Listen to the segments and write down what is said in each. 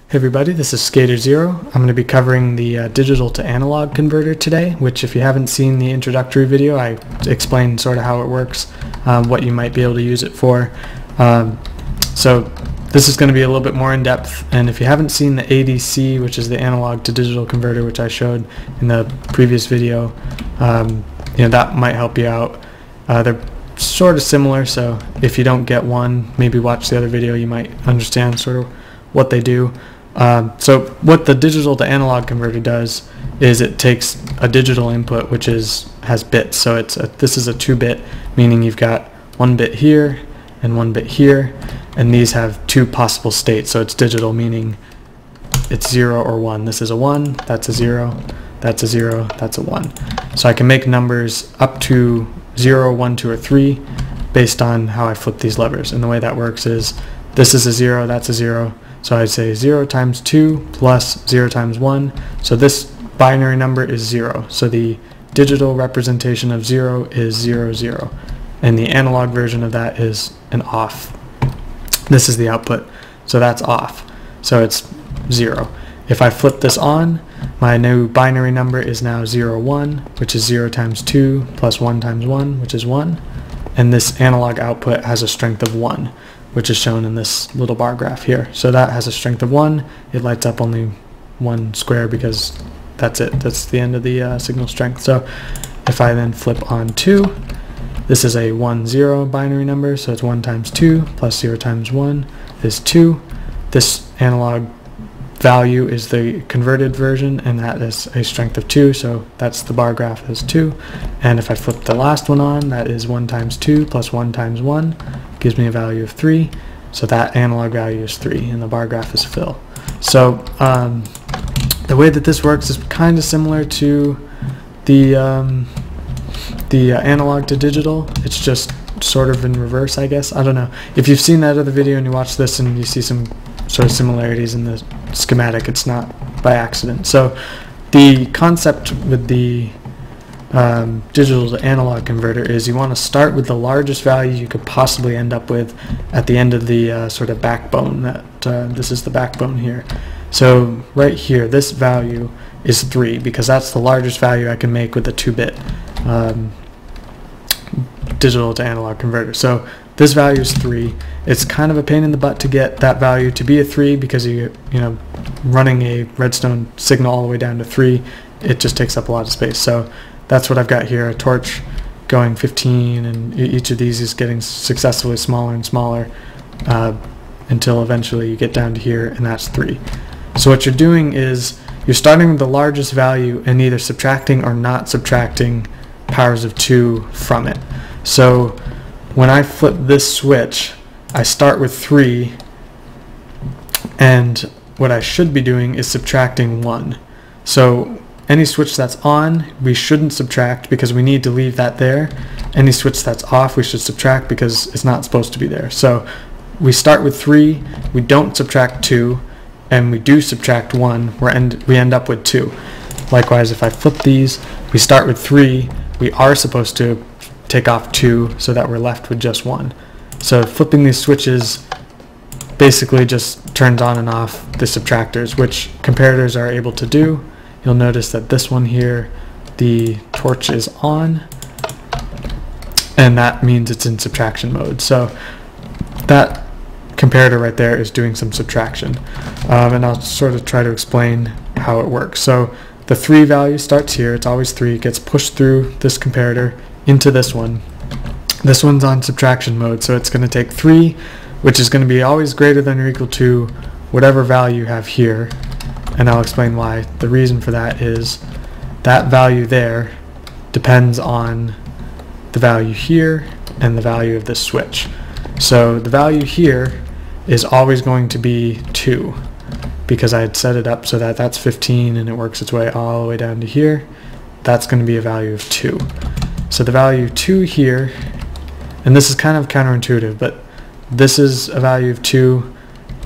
Hey everybody, this is Skater0. I'm going to be covering the digital to analog converter today, which if you haven't seen the introductory video, I explained sort of how it works, what you might be able to use it for. So this is going to be a little bit more in depth, and if you haven't seen the ADC, which is the analog to digital converter, which I showed in the previous video, that might help you out. They're sort of similar, so if you don't get one, maybe watch the other video, you might understand sort of what they do. So what the digital to analog converter does is it takes a digital input which has bits. So this is a 2-bit, meaning you've got 1 bit here and 1 bit here, and these have 2 possible states. So it's digital, meaning it's 0 or 1. This is a 1, that's a 0, that's a 0, that's a 1. So I can make numbers up to 0, 1, 2, or 3 based on how I flip these levers. And the way that works is this is a 0, that's a 0. So I'd say 0 times 2 plus 0 times 1. So this binary number is 0. So the digital representation of 0 is 0, 0. And the analog version of that is an off. This is the output. So that's off. So it's 0. If I flip this on, my new binary number is now 0, 1, which is 0 times 2 plus 1 times 1, which is 1. And this analog output has a strength of 1. Which is shown in this little bar graph here. So that has a strength of 1. It lights up only 1 square because that's it. That's the end of the signal strength. So if I then flip on 2, this is a 1, 0 binary number. So it's 1 times 2 plus 0 times 1 is 2. This analog value is the converted version, and that is a strength of 2. So that's the bar graph is 2. And if I flip the last one on, that is 1 times 2 plus 1 times 1. Gives me a value of 3, so that analog value is 3, and the bar graph is fill. So the way that this works is kind of similar to the analog to digital. It's just sort of in reverse, I guess. I don't know. If you've seen that other video and you watch this and you see some sort of similarities in the schematic, it's not by accident. So the concept with the digital to analog converter is you want to start with the largest value you could possibly end up with at the end of the sort of backbone. This is the backbone here. So right here, this value is 3 because that's the largest value I can make with a 2-bit digital to analog converter. So this value is 3. It's kind of a pain in the butt to get that value to be a 3 because running a Redstone signal all the way down to 3, it just takes up a lot of space. So that's what I've got here, a torch going 15, and each of these is getting successively smaller and smaller until eventually you get down to here, and that's 3. So what you're doing is you're starting with the largest value and either subtracting or not subtracting powers of 2 from it. So when I flip this switch, I start with 3, and what I should be doing is subtracting 1. So any switch that's on, we shouldn't subtract because we need to leave that there. Any switch that's off, we should subtract because it's not supposed to be there. So we start with 3, we don't subtract 2, and we do subtract 1, we end up with 2. Likewise, if I flip these, we start with 3, we are supposed to take off 2 so that we're left with just 1. So flipping these switches basically just turns on and off the subtractors, which comparators are able to do. You'll notice that this one here, the torch is on, and that means it's in subtraction mode. So that comparator right there is doing some subtraction. And I'll sort of try to explain how it works. So the 3 value starts here, it's always 3, it gets pushed through this comparator into this one. This one's on subtraction mode, so it's going to take 3, which is going to be always greater than or equal to whatever value you have here. And I'll explain why. The reason for that is that value there depends on the value here and the value of this switch. So the value here is always going to be 2 because I had set it up so that that's 15 and it works its way all the way down to here. That's going to be a value of 2. So the value 2 here, and this is kind of counterintuitive, but this is a value of 2.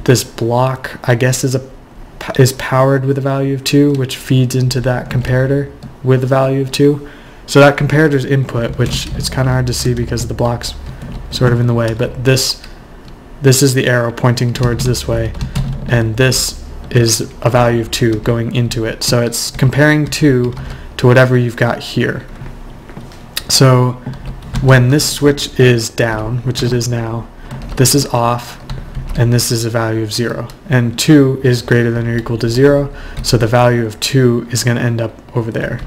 This block, I guess, is powered with a value of 2, which feeds into that comparator with a value of 2. So that comparator's input, which it's kind of hard to see because the block's sort of in the way, but this is the arrow pointing towards this way, and this is a value of 2 going into it. So it's comparing 2 to whatever you've got here. So when this switch is down, which it is now, this is off, and this is a value of 0. And 2 is greater than or equal to 0, so the value of 2 is going to end up over there.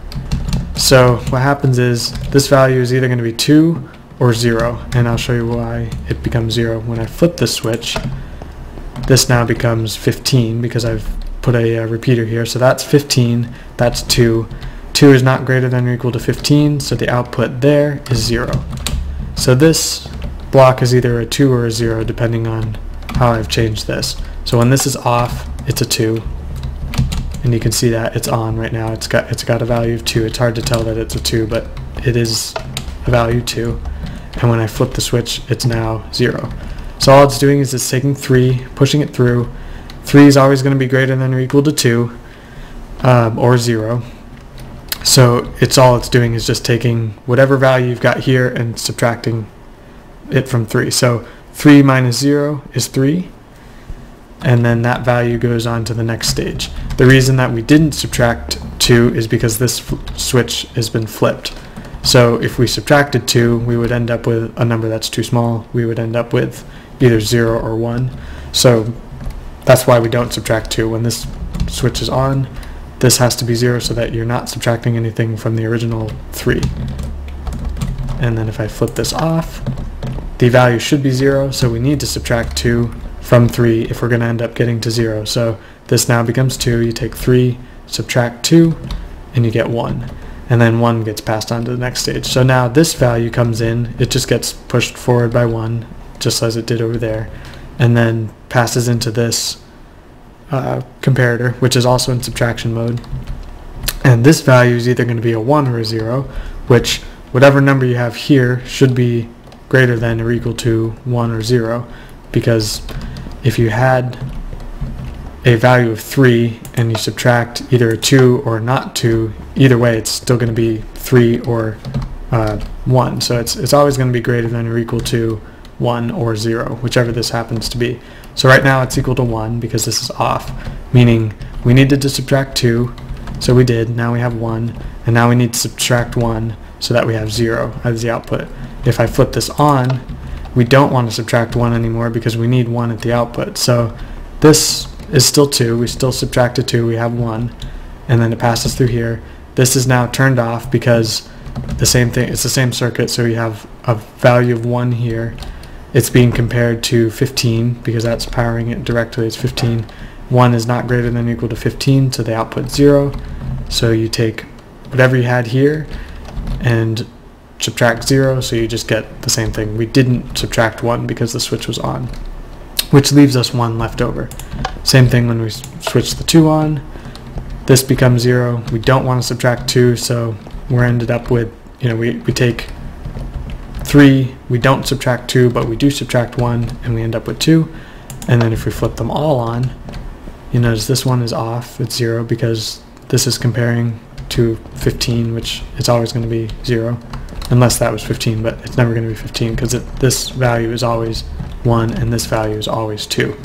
So what happens is this value is either going to be 2 or 0, and I'll show you why it becomes 0. When I flip this switch, this now becomes 15 because I've put a repeater here. So that's 15, that's 2. 2 is not greater than or equal to 15, so the output there is 0. So this block is either a 2 or a 0 depending on how I've changed this. So when this is off, it's a 2, and you can see that it's on right now. It's got a value of 2. It's hard to tell that it's a 2, but it is a value 2. And when I flip the switch, it's now 0. So all it's doing is it's taking 3, pushing it through. 3 is always going to be greater than or equal to 2, or 0. So all it's doing is just taking whatever value you've got here and subtracting it from 3. So 3 minus 0 is 3, and then that value goes on to the next stage. The reason that we didn't subtract 2 is because this switch has been flipped. So if we subtracted 2, we would end up with a number that's too small. We would end up with either 0 or 1. So that's why we don't subtract 2. When this switch is on, this has to be 0 so that you're not subtracting anything from the original 3. And then if I flip this off, the value should be 0, so we need to subtract 2 from 3 if we're going to end up getting to 0. So this now becomes 2. You take 3, subtract 2, and you get 1. And then 1 gets passed on to the next stage. So now this value comes in, it just gets pushed forward by 1, just as it did over there, and then passes into this comparator, which is also in subtraction mode. And this value is either going to be a 1 or a 0, which whatever number you have here should be greater than or equal to 1 or 0, because if you had a value of 3 and you subtract either a 2 or not 2, either way it's still going to be 3 or 1. So it's always going to be greater than or equal to 1 or 0, whichever this happens to be. So right now it's equal to 1 because this is off, meaning we needed to subtract 2, so we did. Now we have 1, and now we need to subtract 1 so that we have 0 as the output. If I flip this on, we don't want to subtract 1 anymore because we need 1 at the output. So this is still 2, we still subtracted 2, we have 1, and then it passes through here. This is now turned off because the same thing, it's the same circuit, so we have a value of 1 here. It's being compared to 15 because that's powering it directly. It's 15. 1 is not greater than or equal to 15, so the output 0. So you take whatever you had here and subtract 0, so you just get the same thing. We didn't subtract 1 because the switch was on, which leaves us 1 left over. Same thing when we switch the 2 on. This becomes 0. We don't want to subtract 2, so we're ended up with, we take 3, we don't subtract 2, but we do subtract 1, and we end up with 2. And then if we flip them all on, you notice this one is off, it's 0, because this is comparing to 15, which it's always going to be 0, unless that was 15, but it's never going to be 15 because this value is always 1 and this value is always 2.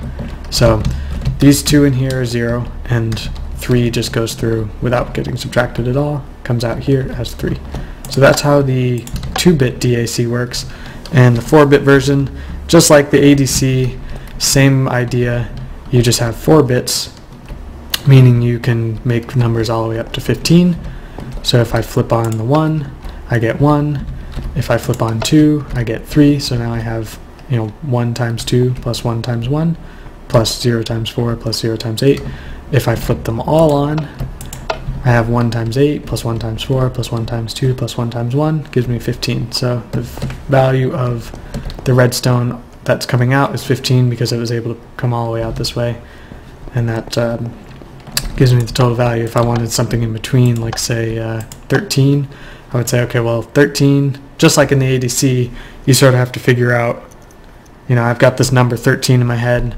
So these 2 in here are 0, and 3 just goes through without getting subtracted at all, comes out here as 3. So that's how the 2-bit DAC works. And the 4-bit version, just like the ADC, same idea, you just have 4 bits, meaning you can make numbers all the way up to 15. So if I flip on the 1, I get 1. If I flip on 2, I get 3. So now I have 1 times 2 plus 1 times 1 plus 0 times 4 plus 0 times 8. If I flip them all on, I have 1 times 8 plus 1 times 4 plus 1 times 2 plus 1 times 1 gives me 15. So the value of the redstone that's coming out is 15 because it was able to come all the way out this way. And that gives me the total value. If I wanted something in between, like say 13, I would say, okay, well 13, just like in the ADC, you sort of have to figure out, I've got this number 13 in my head,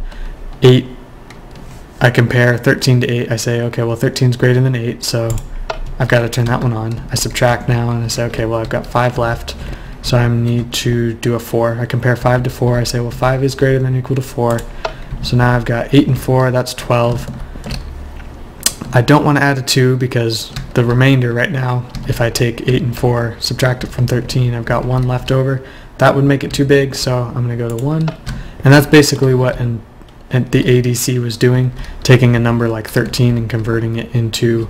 8, I compare 13 to 8, I say, okay, well 13 is greater than 8, so I've got to turn that one on. I subtract now, and I say, okay, well I've got 5 left, so I need to do a 4. I compare 5 to 4, I say, well 5 is greater than or equal to 4, so now I've got 8 and 4, that's 12, I don't want to add a 2 because the remainder right now, if I take 8 and 4, subtract it from 13, I've got 1 left over. That would make it too big, so I'm going to go to 1. And that's basically what the ADC was doing, taking a number like 13 and converting it into,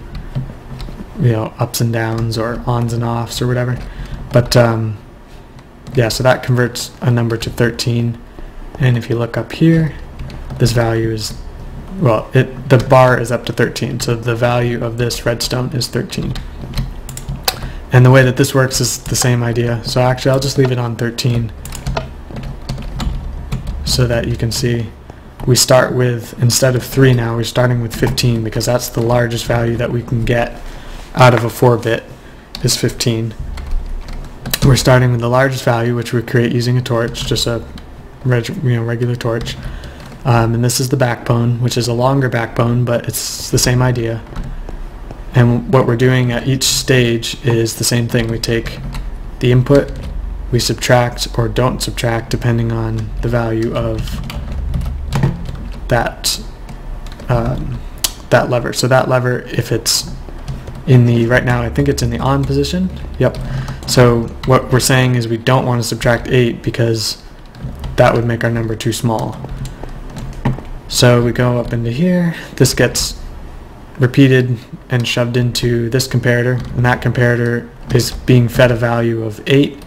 you know, ups and downs or ons and offs or whatever. But yeah, so that converts a number to 13. And if you look up here, this value is, well, the bar is up to 13, so the value of this redstone is 13. And the way that this works is the same idea. So actually I'll just leave it on 13 so that you can see we start with, instead of 3 now, we're starting with 15 because that's the largest value that we can get out of a 4-bit is 15. We're starting with the largest value, which we create using a torch, just a regular torch. And this is the backbone, which is a longer backbone, but it's the same idea. And what we're doing at each stage is the same thing. We take the input, we subtract or don't subtract depending on the value of that that lever. So that lever, if it's in the, right now I think it's in the on position. Yep. So what we're saying is we don't want to subtract 8 because that would make our number too small. So we go up into here, this gets repeated and shoved into this comparator, and that comparator is being fed a value of 8,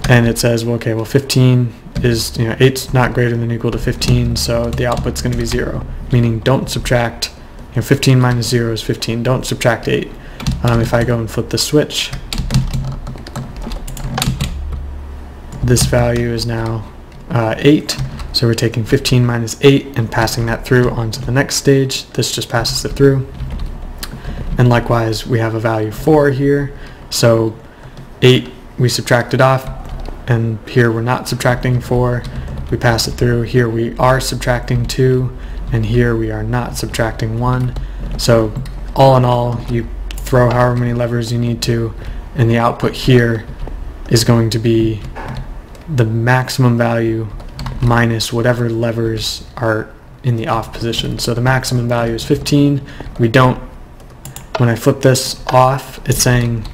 and it says, well, okay, well 15 is, 8's not greater than or equal to 15, so the output's going to be 0, meaning don't subtract, 15 minus 0 is 15, don't subtract 8. If I go and flip the switch, this value is now 8. So we're taking 15 minus 8 and passing that through onto the next stage. This just passes it through. And likewise, we have a value 4 here. So 8, we subtract it off, and here we're not subtracting 4. We pass it through. Here we are subtracting 2, and here we are not subtracting 1. So all in all, you throw however many levers you need to, and the output here is going to be the maximum value minus whatever levers are in the off position. So the maximum value is 15. When I flip this off, it's saying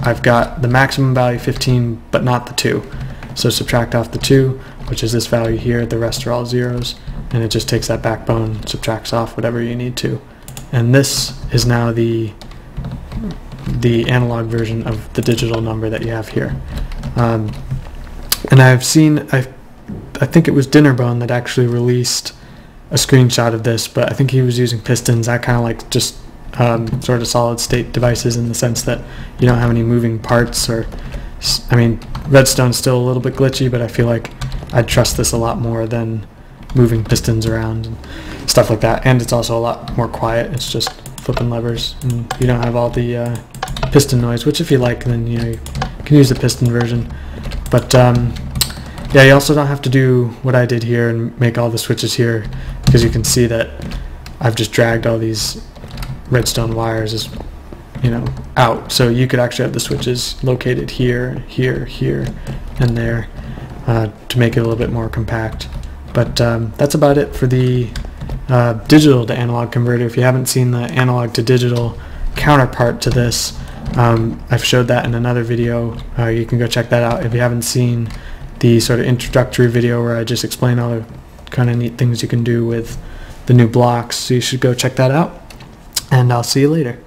I've got the maximum value 15 but not the 2. So subtract off the 2, which is this value here. The rest are all zeros, and it just takes that backbone, subtracts off whatever you need to. And this is now the analog version of the digital number that you have here. And I think it was Dinnerbone that actually released a screenshot of this, but I think he was using pistons. I kind of like just sort of solid state devices in the sense that you don't have any moving parts, or, I mean, Redstone's still a little bit glitchy, but I feel like I'd trust this a lot more than moving pistons around and stuff like that. And it's also a lot more quiet. It's just flipping levers, and you don't have all the piston noise, which if you like, then you can use the piston version. But yeah, you also don't have to do what I did here and make all the switches here, because you can see that I've just dragged all these redstone wires out. So you could actually have the switches located here, here, here, and there to make it a little bit more compact. But that's about it for the digital to analog converter. If you haven't seen the analog to digital counterpart to this, I've showed that in another video. You can go check that out. If you haven't seen the sort of introductory video where I just explain all the kind of neat things you can do with the new blocks, so you should go check that out, and I'll see you later.